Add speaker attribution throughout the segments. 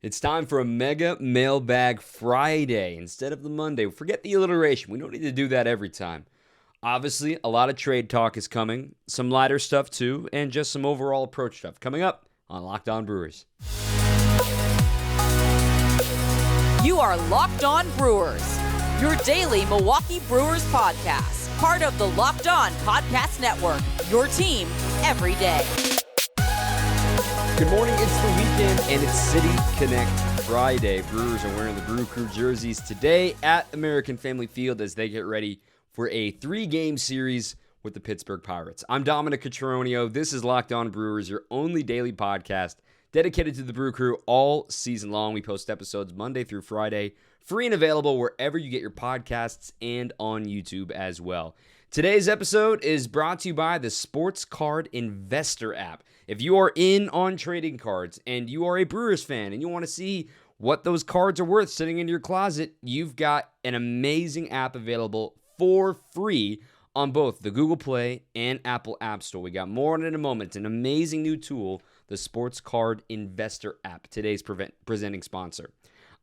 Speaker 1: It's time for a Mega Mailbag Friday instead of the Monday. Forget the alliteration. We don't need to do that every time. Obviously, a lot of trade talk is coming, some lighter stuff too, and just some overall approach stuff coming up on Locked On Brewers.
Speaker 2: You are Locked On Brewers, your daily Milwaukee Brewers podcast, part of the Locked On Podcast Network, your team every day.
Speaker 1: Good morning, it's the weekend, and it's City Connect Friday. Brewers are wearing the Brew Crew jerseys today at American Family Field as they get ready for a 3-game series with the Pittsburgh Pirates. I'm Dominic Tourio. This is Locked On Brewers, your only daily podcast dedicated to the Brew Crew all season long. We post episodes Monday through Friday, free and available wherever you get your podcasts and on YouTube as well. Today's episode is brought to you by the Sports Card Investor app. If you are in on trading cards and you are a Brewers fan and you want to see what those cards are worth sitting in your closet, you've got an amazing app available for free on both the Google Play and Apple App Store. We got more on it in a moment. It's an amazing new tool, the Sports Card Investor app, today's presenting sponsor.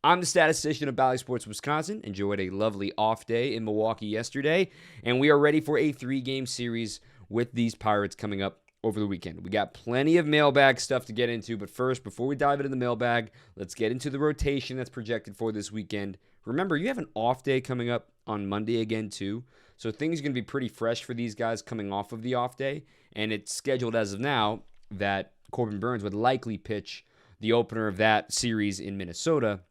Speaker 1: I'm the statistician of Valley Sports, Wisconsin. Enjoyed a lovely off day in Milwaukee yesterday, and we are ready for a 3-game series with these Pirates coming up over the weekend. We got plenty of mailbag stuff to get into, but first, before we dive into the mailbag, let's get into the rotation that's projected for this weekend. Remember, you have an off day coming up on Monday again, too, so things are going to be pretty fresh for these guys coming off of the off day, and it's scheduled as of now that Corbin Burns would likely pitch the opener of that series in Minnesota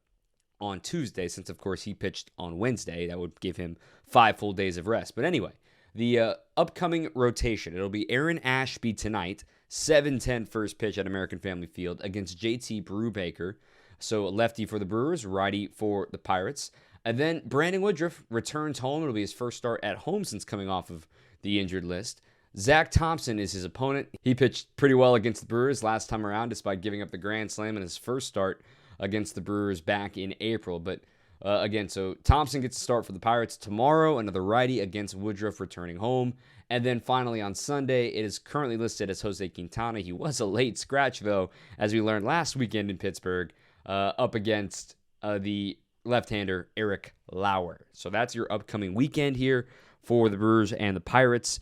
Speaker 1: on Tuesday, since, of course, he pitched on Wednesday. That would give him 5 full days of rest. But anyway, the upcoming rotation, it'll be Aaron Ashby tonight, 7:10 first pitch at American Family Field against JT Brubaker. So a lefty for the Brewers, righty for the Pirates. And then Brandon Woodruff returns home. It'll be his first start at home since coming off of the injured list. Zach Thompson is his opponent. He pitched pretty well against the Brewers last time around, despite giving up the grand slam in his first start against the Brewers back in April. But again, so Thompson gets to start for the Pirates tomorrow, another righty against Woodruff returning home. And then finally on Sunday, it is currently listed as Jose Quintana. He was a late scratch, though, as we learned last weekend in Pittsburgh, up against the left-hander Eric Lauer. So that's your upcoming weekend here for the Brewers and the Pirates.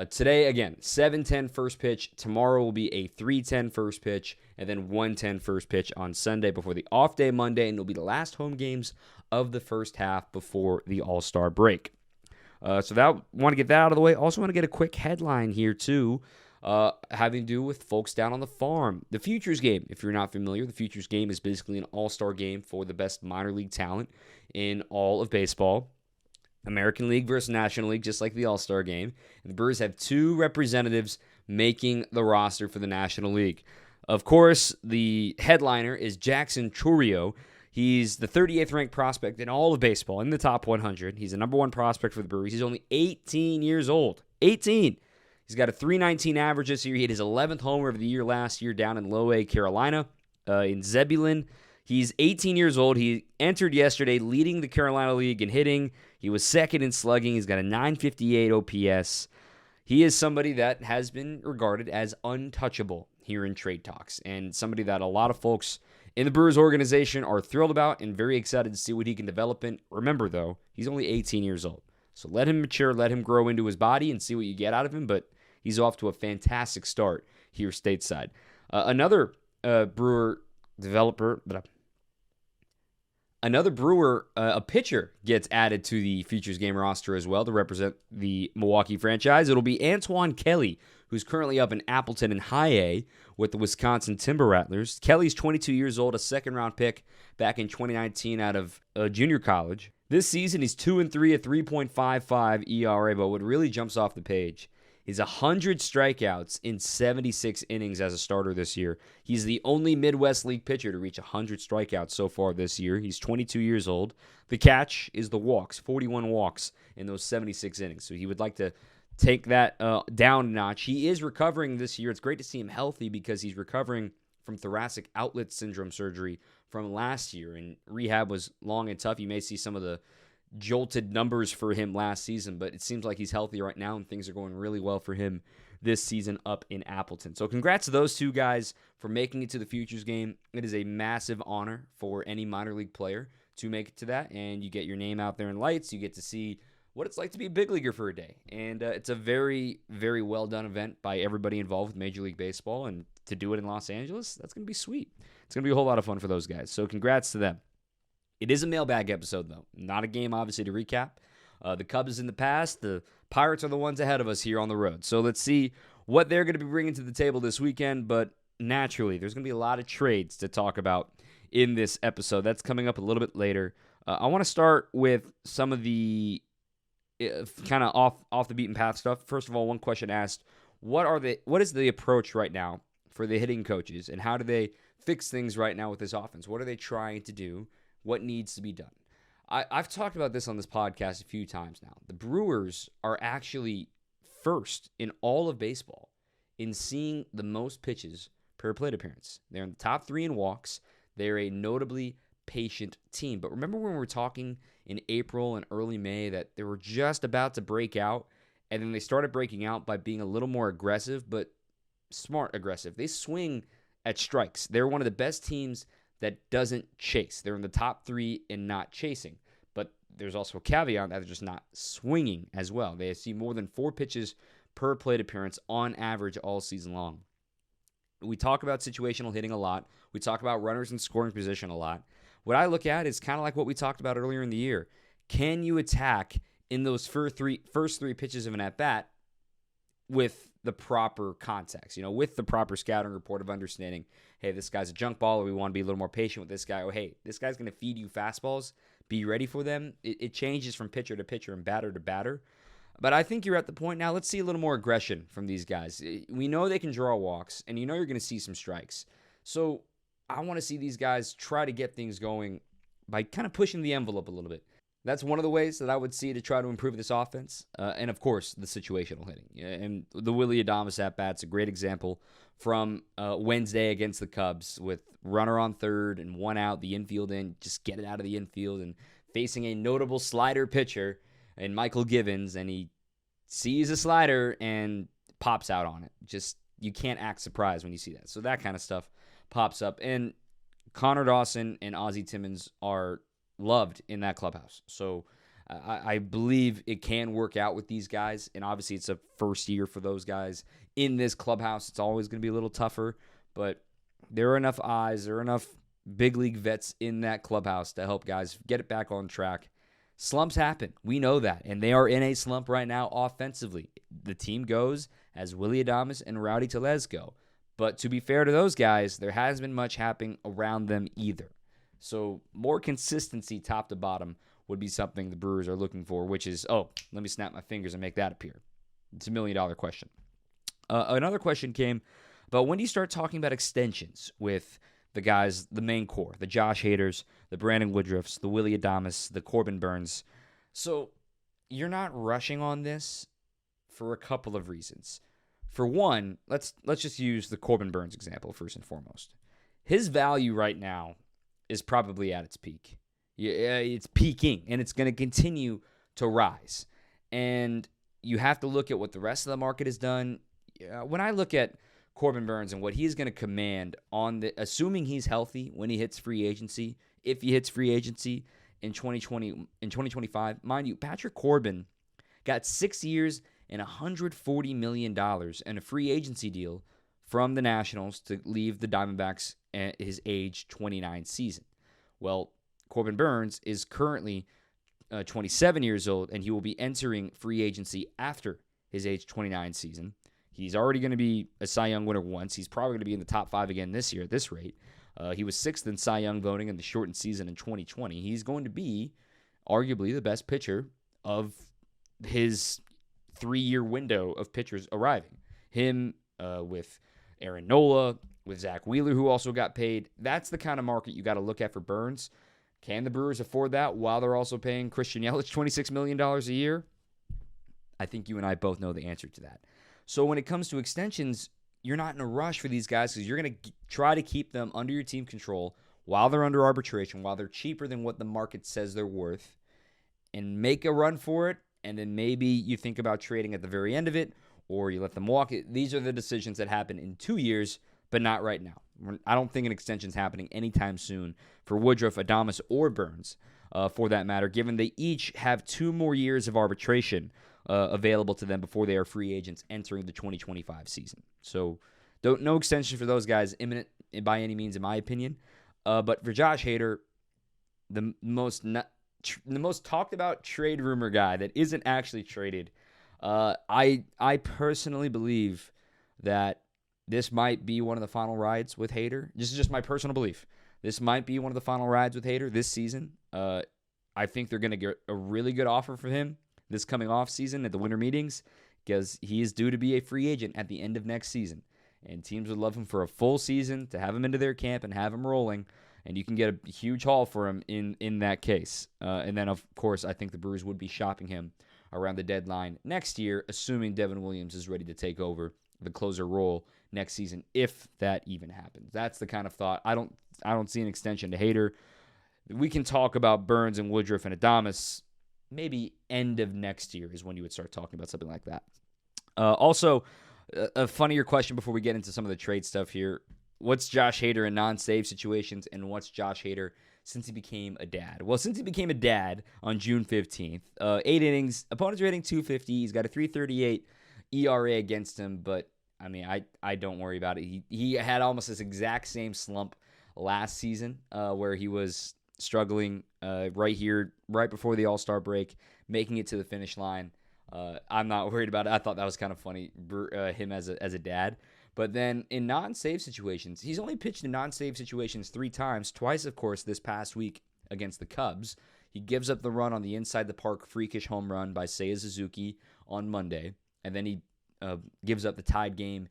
Speaker 1: Today, again, 7:10 first pitch. Tomorrow will be a 3:10 first pitch, and then 1:10 first pitch on Sunday before the off day Monday, and it'll be the last home games of the first half before the All-Star break. So that want to get that out of the way. Also want to get a quick headline here, too, having to do with folks down on the farm. The Futures Game, if you're not familiar, the Futures Game is basically an all-star game for the best minor league talent in all of baseball. American League versus National League, just like the All-Star Game. And the Brewers have 2 representatives making the roster for the National League. Of course, the headliner is Jackson Chourio. He's the 38th ranked prospect in all of baseball, in the top 100. He's the number 1 prospect for the Brewers. He's only 18 years old. 18! He's got a .319 average this year. He hit his 11th homer of the year last year down in Low A, Carolina, in Zebulon. He's 18 years old. He entered yesterday leading the Carolina League in hitting. He was second in slugging. He's got a .958 OPS. He is somebody that has been regarded as untouchable here in trade talks, and somebody that a lot of folks in the Brewers organization are thrilled about and very excited to see what he can develop in. Remember, though, he's only 18 years old. So let him mature, let him grow into his body and see what you get out of him, but he's off to a fantastic start here stateside. Another Brewer developer, a pitcher gets added to the Futures Game roster as well to represent the Milwaukee franchise. It'll be Antoine Kelly, who's currently up in Appleton in High A with the Wisconsin Timber Rattlers. Kelly's 22 years old, a second-round pick back in 2019 out of junior college. This season, he's 2-3, a 3.55 ERA, but what really jumps off the page is 100 strikeouts in 76 innings as a starter this year. He's the only Midwest League pitcher to reach 100 strikeouts so far this year. He's 22 years old. The catch is the walks, 41 walks in those 76 innings. So he would like to take that down a notch. He is recovering this year. It's great to see him healthy because he's recovering from thoracic outlet syndrome surgery from last year. And rehab was long and tough. You may see some of the jolted numbers for him last season, but it seems like he's healthy right now and things are going really well for him this season up in Appleton. So congrats to those two guys for making it to the Futures Game. It is a massive honor for any minor league player to make it to that, and you get your name out there in lights. You get to see what it's like to be a big leaguer for a day. And it's a very, very well-done event by everybody involved with Major League Baseball, and to do it in Los Angeles, that's going to be sweet. It's going to be a whole lot of fun for those guys. So congrats to them. It is a mailbag episode, though. Not a game, obviously, to recap. The Cubs in the past. The Pirates are the ones ahead of us here on the road. So let's see what they're going to be bringing to the table this weekend. But naturally, there's going to be a lot of trades to talk about in this episode. That's coming up a little bit later. I want to start with some of the kind of off the beaten path stuff. First of all, one question asked, what is the approach right now for the hitting coaches, and how do they fix things right now with this offense? What are they trying to do? What needs to be done? I've talked about this on this podcast a few times now. The Brewers are actually first in all of baseball in seeing the most pitches per plate appearance. They're in the top 3 in walks. They're a notably patient team. But remember when we were talking in April and early May that they were just about to break out, and then they started breaking out by being a little more aggressive, but smart aggressive. They swing at strikes. They're one of the best teams that doesn't chase. They're in the top 3 in not chasing. But there's also a caveat that they're just not swinging as well. They see more than 4 pitches per plate appearance on average all season long. We talk about situational hitting a lot. We talk about runners in scoring position a lot. What I look at is kind of like what we talked about earlier in the year. Can you attack in those first three pitches of an at-bat with the proper context, with the proper scouting report of understanding, hey, this guy's a junk baller. We want to be a little more patient with this guy. Or, hey, this guy's going to feed you fastballs. Be ready for them. It changes from pitcher to pitcher and batter to batter. But I think you're at the point now, let's see a little more aggression from these guys. We know they can draw walks, and you're going to see some strikes. So I want to see these guys try to get things going by kind of pushing the envelope a little bit. That's one of the ways that I would see to try to improve this offense. And, of course, the situational hitting. And the Willy Adames at-bat's a great example from Wednesday against the Cubs with runner on third and 1 out, the infield in, just get it out of the infield, and facing a notable slider pitcher in Michael Givens, and he sees a slider and pops out on it. Just, you can't act surprised when you see that. So that kind of stuff pops up. And Connor Dawson and Ozzie Timmons are loved in that clubhouse. So I believe it can work out with these guys. And obviously it's a first year for those guys in this clubhouse. It's always going to be a little tougher, but there are enough eyes, there are enough big league vets in that clubhouse to help guys get it back on track. Slumps happen. We know that. And they are in a slump right now offensively. The team goes as Willy Adames and Rowdy Tellez go. But to be fair to those guys, there hasn't been much happening around them either. So more consistency top to bottom would be something the Brewers are looking for, which is, let me snap my fingers and make that appear. It's $1 million question. Another question came about when do you start talking about extensions with the guys, the main core, the Josh Haders, the Brandon Woodruffs, the Willy Adames, the Corbin Burns. So you're not rushing on this for a couple of reasons. For one, let's just use the Corbin Burns example first and foremost. His value right now is probably at its peak. It's peaking, and it's going to continue to rise. And you have to look at what the rest of the market has done. When I look at Corbin Burns and what he's going to command assuming he's healthy when he hits free agency, if he hits free agency in 2025, mind you, Patrick Corbin got 6 years and $140 million and a free agency deal from the Nationals to leave the Diamondbacks at his age 29 season. Well, Corbin Burns is currently 27 years old, and he will be entering free agency after his age 29 season. He's already going to be a Cy Young winner once. He's probably going to be in the top 5 again this year at this rate. He was 6th in Cy Young voting in the shortened season in 2020. He's going to be arguably the best pitcher of his 3-year window of pitchers arriving. Him with Aaron Nola, with Zach Wheeler, who also got paid. That's the kind of market you got to look at for Burns. Can the Brewers afford that while they're also paying Christian Yelich $26 million a year? I think you and I both know the answer to that. So when it comes to extensions, you're not in a rush for these guys because you're going to try to keep them under your team control while they're under arbitration, while they're cheaper than what the market says they're worth, and make a run for it. And then maybe you think about trading at the very end of it, or you let them walk. These are the decisions that happen in 2 years, but not right now. I don't think an extension is happening anytime soon for Woodruff, Adames, or Burns, for that matter, given they each have 2 more years of arbitration available to them before they are free agents entering the 2025 season. So no extension for those guys imminent by any means, in my opinion. But for Josh Hader, the most talked about trade rumor guy that isn't actually traded, I personally believe that this might be one of the final rides with Hader. This is just my personal belief. This might be one of the final rides with Hader this season. I think they're going to get a really good offer for him this coming off season at the winter meetings, because he is due to be a free agent at the end of next season. And teams would love him for a full season, to have him into their camp and have him rolling. And you can get a huge haul for him in that case. And then, of course, I think the Brewers would be shopping him around the deadline next year, assuming Devin Williams is ready to take over the closer role next season, if that even happens. That's the kind of thought. I don't see an extension to Hader. We can talk about Burns and Woodruff and Adames. Maybe end of next year is when you would start talking about something like that. Also, a funnier question before we get into some of the trade stuff here. What's Josh Hader in non-save situations, and what's Josh Hader since he became a dad? Well, since he became a dad on June 15th, 8 innings, opponent's rating 250. He's got a 3.38 ERA against him, but I mean, I don't worry about it. He had almost this exact same slump last season where he was struggling right before the All-Star break, making it to the finish line. I'm not worried about it. I thought that was kind of funny, him as a dad. But then in non-save situations, he's only pitched in non-save situations 3 times, twice, of course, this past week against the Cubs. He gives up the run on the inside the park freakish home run by Seiya Suzuki on Monday, and then he gives up the tied game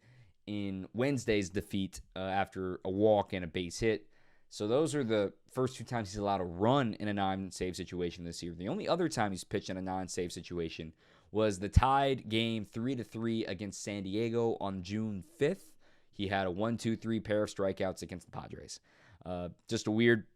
Speaker 1: in Wednesday's defeat after a walk and a base hit. So those are the first 2 times he's allowed a run in a non-save situation this year. The only other time he's pitched in a non-save situation was the tied game 3-3 against San Diego on June 5th. He had a 1-2-3 pair of strikeouts against the Padres. Just a weird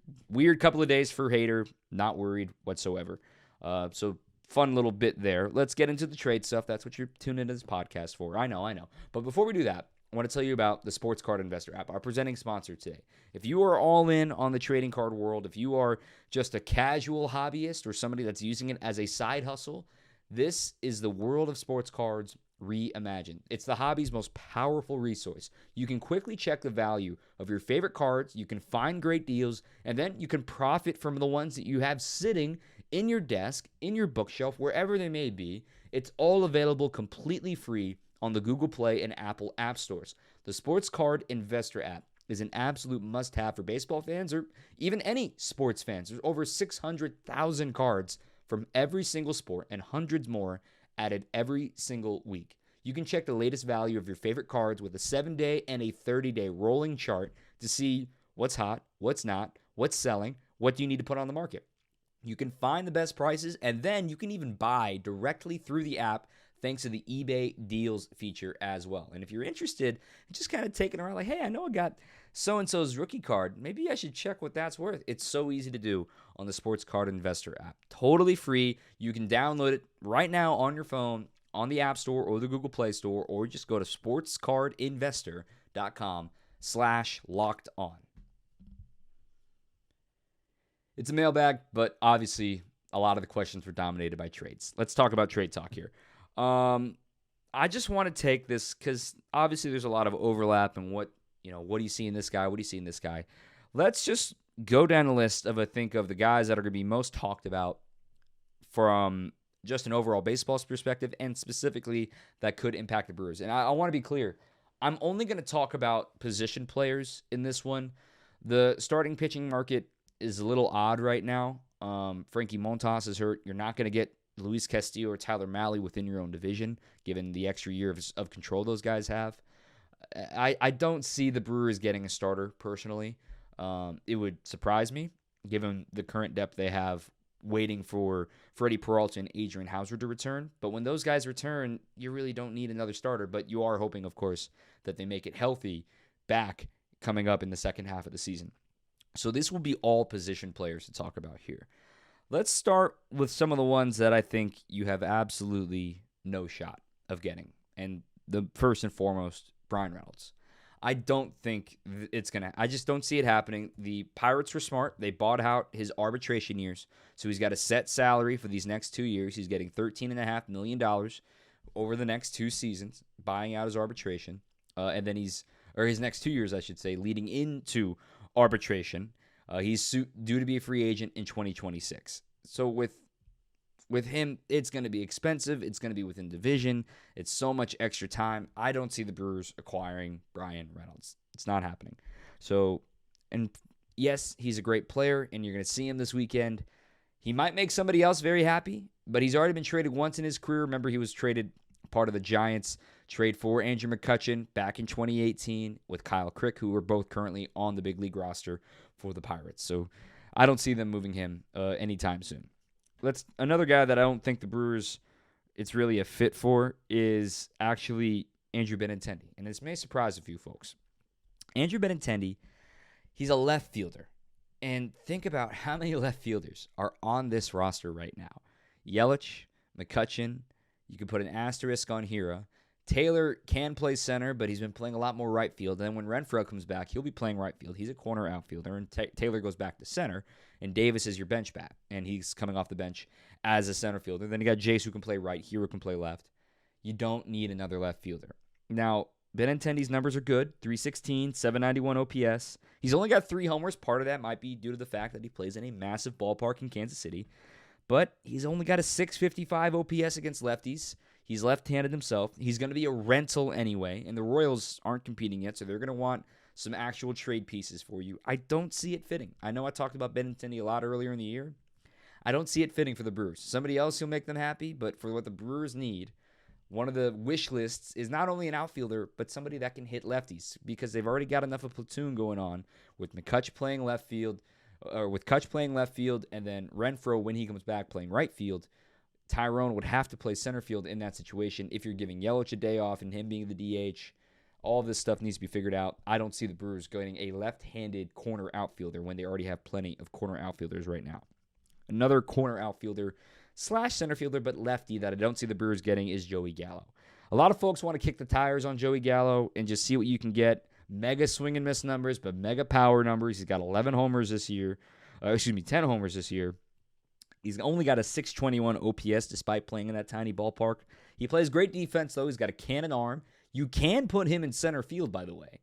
Speaker 1: couple of days for Hader. Not worried whatsoever. So fun little bit there. Let's get into the trade stuff. That's what you're tuning into this podcast for. I know. But before we do that, I want to tell you about the Sports Card Investor app, our presenting sponsor today. If you are all in on the trading card world, if you are just a casual hobbyist or somebody that's using it as a side hustle, this is the world of sports cards reimagined. It's the hobby's most powerful resource. You can quickly check the value of your favorite cards, you can find great deals, and then you can profit from the ones that you have sitting in your desk, in your bookshelf, wherever they may be. It's all available completely free on the Google Play and Apple App Stores. The Sports Card Investor app is an absolute must-have for baseball fans or even any sports fans. There's over 600,000 cards from every single sport and hundreds more added every single week. You can check the latest value of your favorite cards with a 7-day and a 30-day rolling chart to see what's hot, what's not, what's selling, what do you need to put on the market. You can find the best prices, and then you can even buy directly through the app thanks to the eBay deals feature as well. And if you're interested, just kind of taking around like, hey, I know I got so-and-so's rookie card. Maybe I should check what that's worth. It's so easy to do on the Sports Card Investor app. Totally free. You can download it right now on your phone, on the App Store or the Google Play Store, or just go to sportscardinvestor.com/lockedon. It's a mailbag, but obviously a lot of the questions were dominated by trades. Let's talk about trade talk here. I just want to take this because obviously there's a lot of overlap and what do you see in this guy? What do you see in this guy? Let's just go down the list of, I think, of the guys that are going to be most talked about from just an overall baseball perspective and specifically that could impact the Brewers. And I want to be clear. I'm only going to talk about position players in this one. The starting pitching market is a little odd right now. Frankie Montas is hurt. You're not going to get Luis Castillo or Tyler Mahle within your own division, given the extra year of control those guys have. I don't see the Brewers getting a starter, personally. It would surprise me, given the current depth they have waiting for Freddie Peralta and Adrian Hauser to return. But when those guys return, you really don't need another starter. But you are hoping, of course, that they make it healthy back coming up in the second half of the season. So this will be all position players to talk about here. Let's start with some of the ones that I think you have absolutely no shot of getting. and the first and foremost, Brian Reynolds. I don't think it's going to – I just don't see it happening. The Pirates were smart. They bought out his arbitration years, so he's got a set salary for these next 2 years. He's getting $13.5 million over the next 2 seasons, buying out his arbitration. And then his next 2 years, I should say, leading into arbitration. He's due to be a free agent in 2026. So with him, it's going to be expensive. It's going to be within division. It's so much extra time. I don't see the Brewers acquiring Brian Reynolds. It's not happening. So, and yes, he's a great player, and you're going to see him this weekend. He might make somebody else very happy, but he's already been traded once in his career. Remember, he was traded part of the Giants trade for Andrew McCutchen back in 2018 with Kyle Crick, who are both currently on the big league roster for the Pirates. So I don't see them moving him anytime soon. Another guy that I don't think the Brewers it's really a fit for is actually Andrew Benintendi. And this may surprise a few folks. Andrew Benintendi, he's a left fielder. And think about how many left fielders are on this roster right now. Yelich, McCutchen, you could put an asterisk on Hira. Taylor can play center, but he's been playing a lot more right field. And when Renfroe comes back, he'll be playing right field. He's a corner outfielder, and Taylor goes back to center. And Davis is your bench bat, and he's coming off the bench as a center fielder. Then you got Jace who can play right, Hira can play left. You don't need another left fielder. Now, Benintendi's numbers are good, 316, 791 OPS. He's only got 3 homers. Part of that might be due to the fact that he plays in a massive ballpark in Kansas City. But he's only got a 655 OPS against lefties. He's left-handed himself. He's going to be a rental anyway, and the Royals aren't competing yet, so they're going to want some actual trade pieces for you. I don't see it fitting. I know I talked about Benintendi a lot earlier in the year. I don't see it fitting for the Brewers. Somebody else will make them happy, but for what the Brewers need, one of the wish lists is not only an outfielder, but somebody that can hit lefties, because they've already got enough of a platoon going on with McCutch playing left field, and then Renfroe, when he comes back, playing right field. Tyrone would have to play center field in that situation if you're giving Yelich a day off and him being the DH. All this stuff needs to be figured out. I don't see the Brewers getting a left-handed corner outfielder when they already have plenty of corner outfielders right now. Another corner outfielder / center fielder, but lefty that I don't see the Brewers getting is Joey Gallo. A lot of folks want to kick the tires on Joey Gallo and just see what you can get. Mega swing and miss numbers, but mega power numbers. He's got 10 homers this year. He's only got a 621 OPS despite playing in that tiny ballpark. He plays great defense, though. He's got a cannon arm. You can put him in center field, by the way.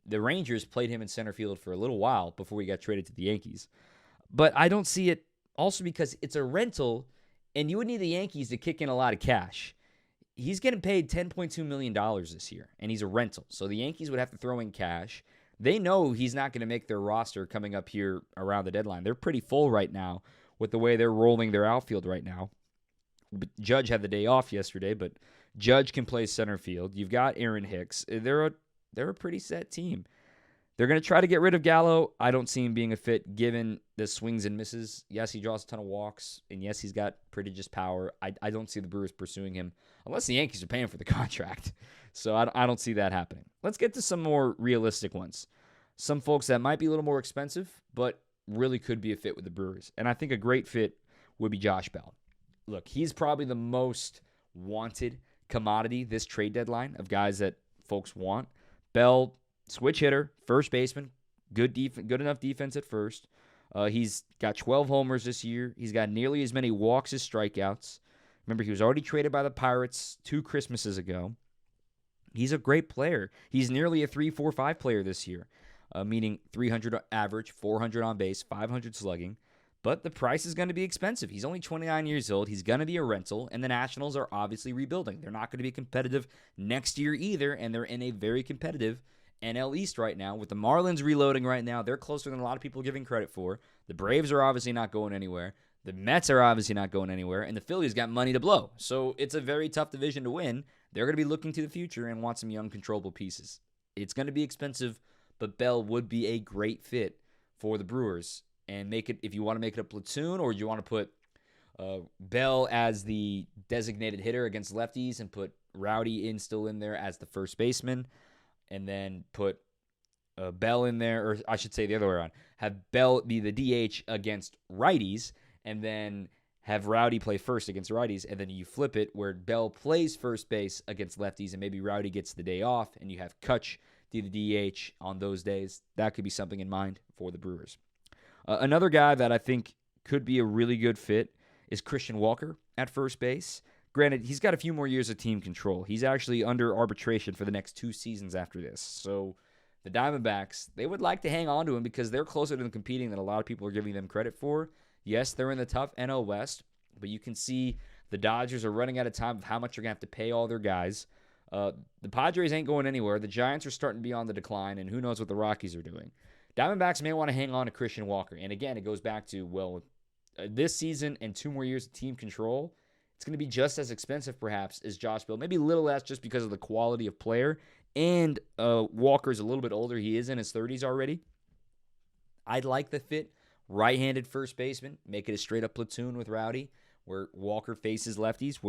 Speaker 1: The Rangers played him in center field for a little while before he got traded to the Yankees. But I don't see it also because it's a rental, and you would need the Yankees to kick in a lot of cash. He's getting paid $10.2 million this year, and he's a rental. So the Yankees would have to throw in cash. They know he's not going to make their roster coming up here around the deadline. They're pretty full right now with the way they're rolling their outfield right now. Judge had the day off yesterday, but Judge can play center field. You've got Aaron Hicks. They're a pretty set team. They're going to try to get rid of Gallo. I don't see him being a fit given the swings and misses. Yes, he draws a ton of walks, and yes, he's got prodigious power. I don't see the Brewers pursuing him unless the Yankees are paying for the contract. So I don't see that happening. Let's get to some more realistic ones. Some folks that might be a little more expensive, but really could be a fit with the Brewers. And I think a great fit would be Josh Bell. Look, he's probably the most wanted commodity this trade deadline of guys that folks want. Bell, switch hitter, first baseman, good enough defense at first. He's got 12 homers this year. He's got nearly as many walks as strikeouts. Remember, he was already traded by the Pirates 2 Christmases ago. He's a great player. He's nearly a 3-4-5 player this year, meaning 300 average, 400 on base, 500 slugging. But the price is going to be expensive. He's only 29 years old. He's going to be a rental, and the Nationals are obviously rebuilding. They're not going to be competitive next year either, and they're in a very competitive NL East right now. With the Marlins reloading right now, they're closer than a lot of people are giving credit for. The Braves are obviously not going anywhere. The Mets are obviously not going anywhere, and the Phillies got money to blow. So it's a very tough division to win. They're going to be looking to the future and want some young, controllable pieces. It's going to be expensive, but Bell would be a great fit for the Brewers. And make it, if you want to make it a platoon, or you want to put Bell as the designated hitter against lefties and put Rowdy still in there as the first baseman, and then put Bell in there, or I should say the other way around, have Bell be the DH against righties, and then have Rowdy play first against righties, and then you flip it where Bell plays first base against lefties, and maybe Rowdy gets the day off, and you have Kutch do the DH on those days. That could be something in mind for the Brewers. Another guy that I think could be a really good fit is Christian Walker at first base. Granted, he's got a few more years of team control. He's actually under arbitration for the next 2 seasons after this. So the Diamondbacks, they would like to hang on to him because they're closer to them competing than a lot of people are giving them credit for. Yes, they're in the tough NL West, but you can see the Dodgers are running out of time of how much they're going to have to pay all their guys. The Padres ain't going anywhere. The Giants are starting to be on the decline, and who knows what the Rockies are doing. Diamondbacks may want to hang on to Christian Walker. And again, it goes back to, well, this season and 2 more years of team control, it's going to be just as expensive perhaps as Josh Bell. Maybe a little less just because of the quality of player. And Walker's a little bit older. He is in his 30s already. I'd like the fit. Right-handed first baseman. Make it a straight-up platoon with Rowdy, where Walker faces lefties,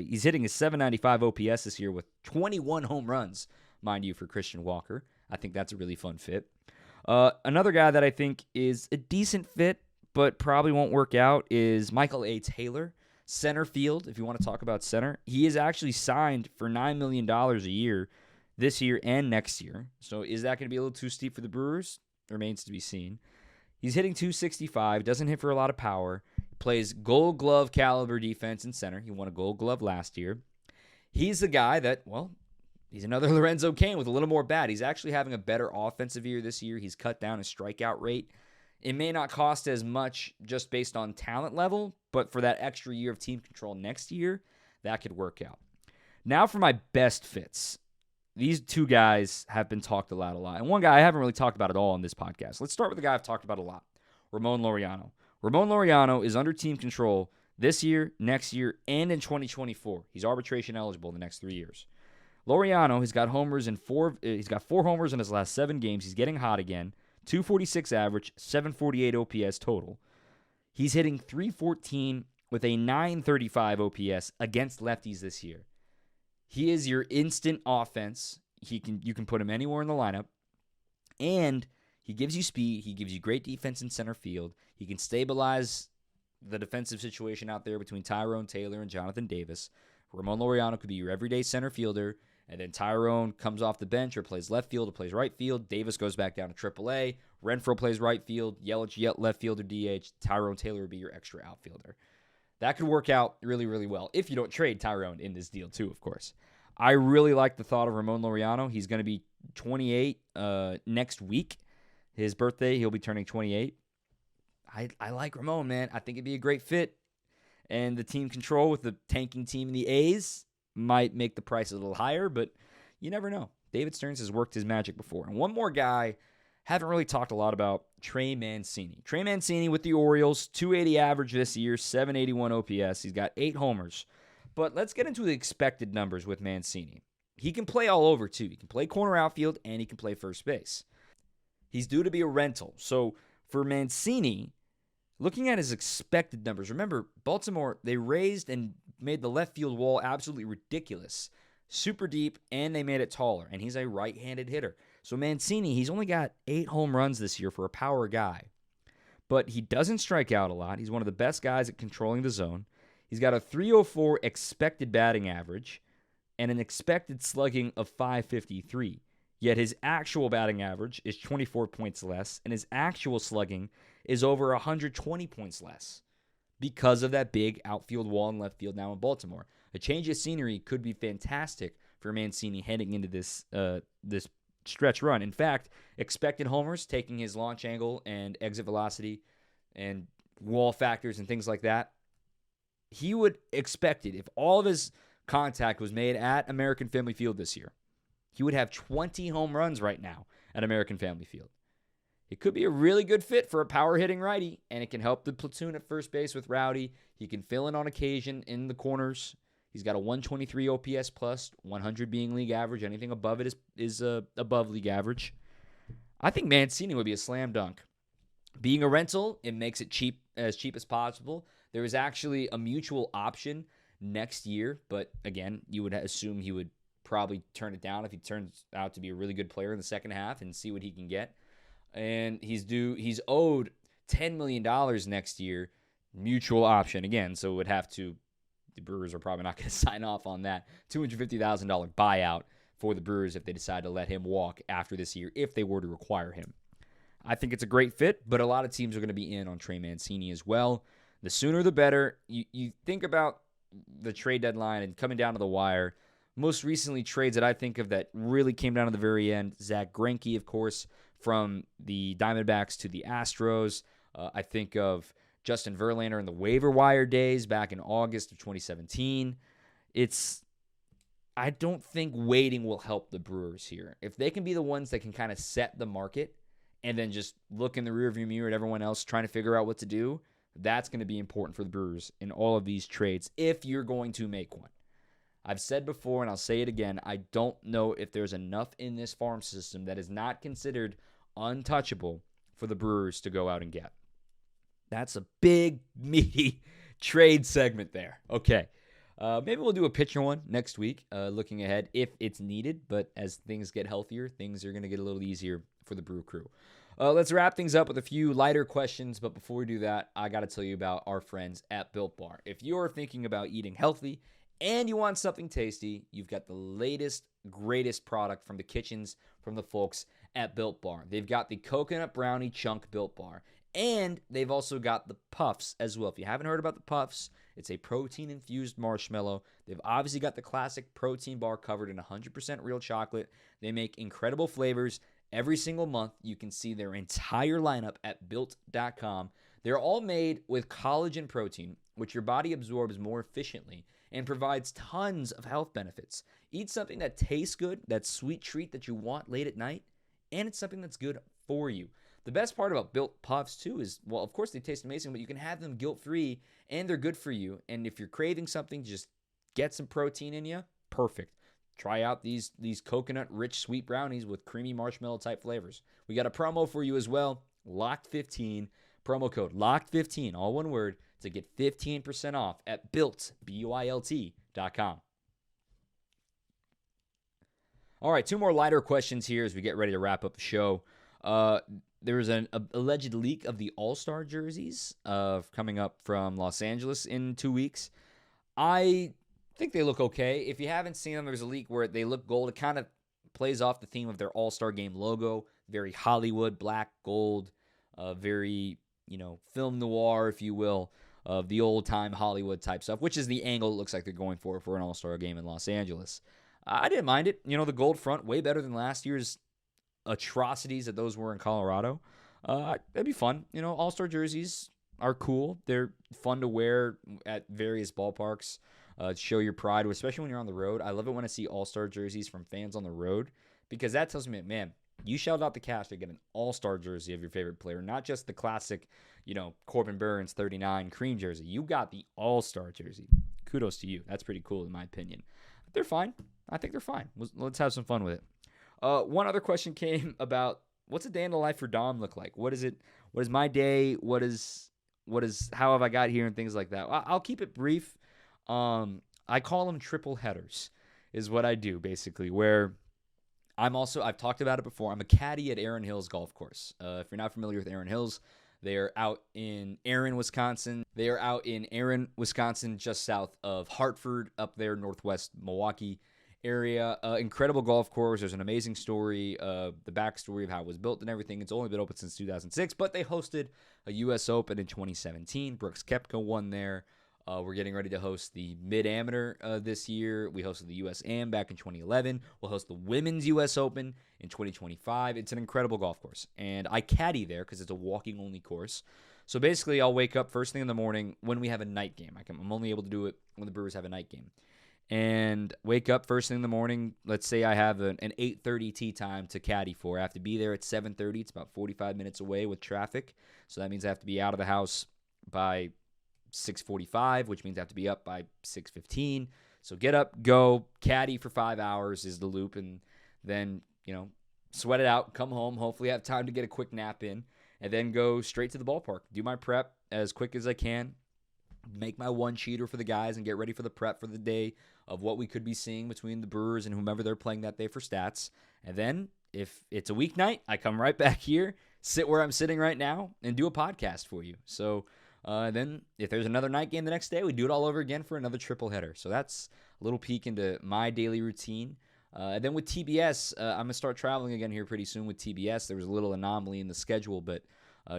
Speaker 1: he's hitting a 795 OPS this year with 21 home runs, mind you, for Christian Walker. I think that's a really fun fit. Another guy that I think is a decent fit, but probably won't work out, is Michael A. Taylor, center field, if you want to talk about center. He is actually signed for $9 million a year this year and next year. So is that going to be a little too steep for the Brewers? Remains to be seen. He's hitting .265, doesn't hit for a lot of power, plays Gold Glove caliber defense in center. He won a Gold Glove last year. He's the guy that, well, he's another Lorenzo Cain with a little more bat. He's actually having a better offensive year this year. He's cut down his strikeout rate. It may not cost as much just based on talent level, but for that extra year of team control next year, that could work out. Now for my best fits. These 2 guys have been talked about a lot. And one guy I haven't really talked about at all on this podcast. Let's start with the guy I've talked about a lot, Ramon Laureano. Ramon Laureano is under team control this year, next year, and in 2024. He's arbitration eligible the next 3 years. Laureano has got homers in 4. He's got 4 homers in his last 7 games. He's getting hot again. 246 average, 748 OPS total. He's hitting .314 with a 935 OPS against lefties this year. He is your instant offense. You can put him anywhere in the lineup. And he gives you speed. He gives you great defense in center field. He can stabilize the defensive situation out there between Tyrone Taylor and Jonathan Davis. Ramon Laureano could be your everyday center fielder. And then Tyrone comes off the bench or plays left field or plays right field. Davis goes back down to AAA. Renfroe plays right field. Yelich left field or DH. Tyrone Taylor would be your extra outfielder. That could work out really, really well if you don't trade Tyrone in this deal too, of course. I really like the thought of Ramon Laureano. He's going to be 28 next week. His birthday, he'll be turning 28. I like Ramon, man. I think it'd be a great fit. And the team control with the tanking team in the A's might make the price a little higher, but you never know. David Stearns has worked his magic before. And one more guy, haven't really talked a lot about, Trey Mancini. Trey Mancini with the Orioles, 280 average this year, 781 OPS. He's got 8 homers. But let's get into the expected numbers with Mancini. He can play all over, too. He can play corner outfield, and he can play first base. He's due to be a rental. So for Mancini, looking at his expected numbers, remember, Baltimore, they raised and made the left field wall absolutely ridiculous. Super deep, and they made it taller. And he's a right-handed hitter. So Mancini, he's only got 8 home runs this year for a power guy. But he doesn't strike out a lot. He's one of the best guys at controlling the zone. He's got a .304 expected batting average and an expected slugging of .553. Yet his actual batting average is 24 points less, and his actual slugging is over 120 points less because of that big outfield wall in left field now in Baltimore. A change of scenery could be fantastic for Mancini heading into this stretch run. In fact, expected homers, taking his launch angle and exit velocity and wall factors and things like that, he would expect it. If all of his contact was made at American Family Field this year, he would have 20 home runs right now at American Family Field. It could be a really good fit for a power-hitting righty, and it can help the platoon at first base with Rowdy. He can fill in on occasion in the corners. He's got a 123 OPS plus, 100 being league average. Anything above it is above league average. I think Mancini would be a slam dunk. Being a rental, it makes it as cheap as possible. There is actually a mutual option next year, but again, you would assume he would probably turn it down if he turns out to be a really good player in the second half and see what he can get. And he's owed $10 million next year mutual option again. So the Brewers are probably not going to sign off on that $250,000 buyout for the Brewers if they decide to let him walk after this year, if they were to require him. I think it's a great fit, but a lot of teams are going to be in on Trey Mancini as well. The sooner the better. You think about the trade deadline and coming down to the wire. Most recently, trades that I think of that really came down to the very end. Zach Greinke, of course, from the Diamondbacks to the Astros. I think of Justin Verlander in the waiver wire days back in August of 2017. I don't think waiting will help the Brewers here. If they can be the ones that can kind of set the market and then just look in the rearview mirror at everyone else trying to figure out what to do, that's going to be important for the Brewers in all of these trades if you're going to make one. I've said before, and I'll say it again, I don't know if there's enough in this farm system that is not considered untouchable for the Brewers to go out and get. That's a big, meaty trade segment there. Okay. Maybe we'll do a pitcher one next week, looking ahead if it's needed. But as things get healthier, things are going to get a little easier for the Brew Crew. Let's wrap things up with a few lighter questions. But before we do that, I got to tell you about our friends at Built Bar. If you're thinking about eating healthy and you want something tasty, you've got the latest, greatest product from the kitchens from the folks at Built Bar. They've got the Coconut Brownie Chunk Built Bar. And they've also got the Puffs as well. If you haven't heard about the Puffs, it's a protein-infused marshmallow. They've obviously got the classic protein bar covered in 100% real chocolate. They make incredible flavors every single month. You can see their entire lineup at Built.com. They're all made with collagen protein, which your body absorbs more efficiently and provides tons of health benefits. Eat something that tastes good, that sweet treat that you want late at night, and it's something that's good for you. The best part about Built Puffs, too, is, well, of course, they taste amazing, but you can have them guilt-free, and they're good for you. And if you're craving something, just get some protein in you. Perfect. Try out these coconut-rich sweet brownies with creamy marshmallow-type flavors. We got a promo for you as well, Locked15. Promo code Locked15, all one word, to get 15% off at BuiltBuilt.com. All right, two more lighter questions here as we get ready to wrap up the show. There was an alleged leak of the All-Star jerseys coming up from Los Angeles in 2 weeks. I think they look okay. If you haven't seen them, there's a leak where they look gold. It kind of plays off the theme of their All-Star Game logo. Very Hollywood, black, gold, very, film noir, if you will, of the old-time Hollywood type stuff, which is the angle it looks like they're going for an All-Star Game in Los Angeles. I didn't mind it. The gold front, way better than last year's atrocities that those were in Colorado. That'd be fun. All-Star jerseys are cool. They're fun to wear at various ballparks. Show your pride, especially when you're on the road. I love it when I see All-Star jerseys from fans on the road because that tells me, man, you shelled out the cash to get an All-Star jersey of your favorite player, not just the classic, Corbin Burns 39 cream jersey. You got the All-Star jersey. Kudos to you. That's pretty cool in my opinion. They're fine. I think they're fine. Let's have some fun with it. One other question came about what's a day in the life for Dom look like? What is it? What is my day? What is how have I got here and things like that? I'll keep it brief. I call them triple headers is what I do basically, where I've talked about it before. I'm a caddy at Erin Hills Golf Course. If you're not familiar with Erin Hills, they are out in Erin, Wisconsin. They are out in Erin, Wisconsin, just south of Hartford, up there, northwest Milwaukee area. Incredible golf course. There's an amazing story, the backstory of how it was built and everything. It's only been open since 2006, but they hosted a U.S. Open in 2017. Brooks Koepka won there. We're getting ready to host the Mid-Amateur this year. We hosted the U.S. Am back in 2011. We'll host the Women's U.S. Open in 2025. It's an incredible golf course, and I caddy there because it's a walking-only course. So basically, I'll wake up first thing in the morning when we have a night game. I'm only able to do it when the Brewers have a night game. And wake up first thing in the morning. Let's say I have an 8:30 tee time to caddy for. I have to be there at 7:30. It's about 45 minutes away with traffic. So that means I have to be out of the house by 6:45, which means I have to be up by 6:15. So get up, go, caddy for 5 hours is the loop, and then, sweat it out, come home, hopefully have time to get a quick nap in, and then go straight to the ballpark. Do my prep as quick as I can, make my one cheater for the guys, and get ready for the prep for the day of what we could be seeing between the Brewers and whomever they're playing that day for stats. And then, if it's a weeknight, I come right back here, sit where I'm sitting right now, and do a podcast for you. So Then if there's another night game the next day, we do it all over again for another triple header. So that's a little peek into my daily routine. Then with TBS, I'm going to start traveling again here pretty soon with TBS. There was a little anomaly in the schedule, but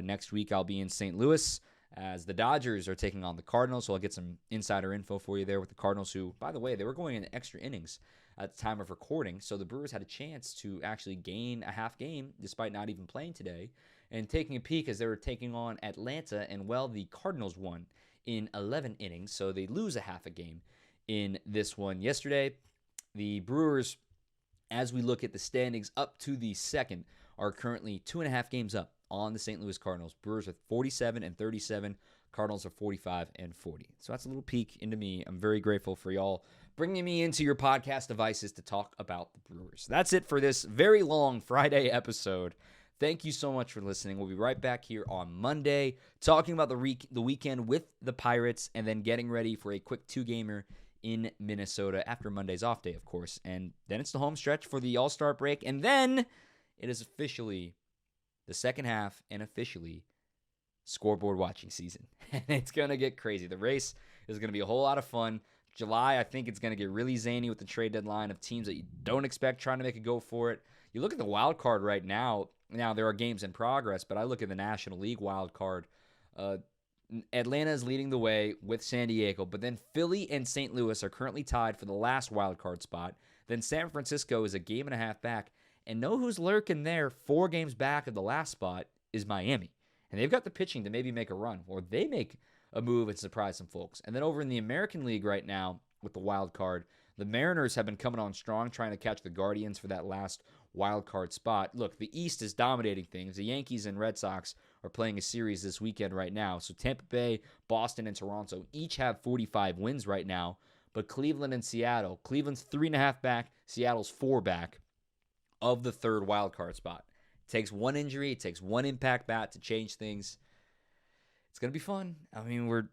Speaker 1: next week I'll be in St. Louis as the Dodgers are taking on the Cardinals. So I'll get some insider info for you there with the Cardinals, who, by the way, they were going in extra innings at the time of recording. So the Brewers had a chance to actually gain a half game despite not even playing today. And taking a peek as they were taking on Atlanta, and well, the Cardinals won in 11 innings, so they lose a half a game in this one yesterday. The Brewers, as we look at the standings up to the second, are currently 2.5 games up on the St. Louis Cardinals. Brewers are 47-37. Cardinals are 45-40. So that's a little peek into me. I'm very grateful for y'all bringing me into your podcast devices to talk about the Brewers. That's it for this very long Friday episode. Thank you so much for listening. We'll be right back here on Monday talking about the weekend with the Pirates and then getting ready for a quick 2-gamer in Minnesota after Monday's off day, of course. And then it's the home stretch for the All-Star break. And then it is officially the second half and officially scoreboard watching season. And it's going to get crazy. The race is going to be a whole lot of fun. July, I think it's going to get really zany with the trade deadline of teams that you don't expect trying to make a go for it. You look at the wild card right now. Now, there are games in progress, but I look at the National League wild card. Atlanta is leading the way with San Diego, but then Philly and St. Louis are currently tied for the last wild card spot. Then San Francisco is a game and a half back. And know who's lurking there 4 games back of the last spot is Miami. And they've got the pitching to maybe make a run, or they make a move and surprise some folks. And then over in the American League right now with the wild card, the Mariners have been coming on strong, trying to catch the Guardians for that last wild card spot. Look, the East is dominating things. The Yankees and Red Sox are playing a series this weekend right now. So Tampa Bay, Boston, and Toronto each have 45 wins right now. But Cleveland and Seattle, Cleveland's 3.5 back, Seattle's 4 back of the third wild card spot. It takes one injury, it takes one impact bat to change things. It's going to be fun. I mean, we're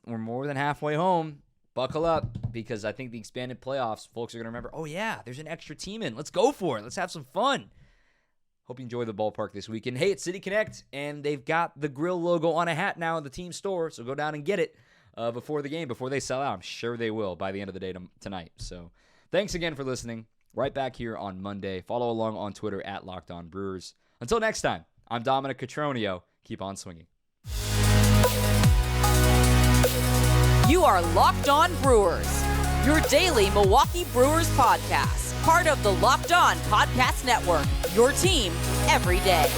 Speaker 1: more than halfway home. Buckle up, because I think the expanded playoffs, folks are going to remember, oh yeah, there's an extra team in. Let's go for it. Let's have some fun. Hope you enjoy the ballpark this weekend. Hey, it's City Connect, and they've got the grill logo on a hat now in the team store, so go down and get it before the game, before they sell out. I'm sure they will by the end of the day tonight. So thanks again for listening. Right back here on Monday. Follow along on Twitter at Locked On Brewers. Until next time, I'm Dominic Tourio. Keep on swinging.
Speaker 2: You are Locked On Brewers, your daily Milwaukee Brewers podcast, part of the Locked On Podcast Network, your team every day.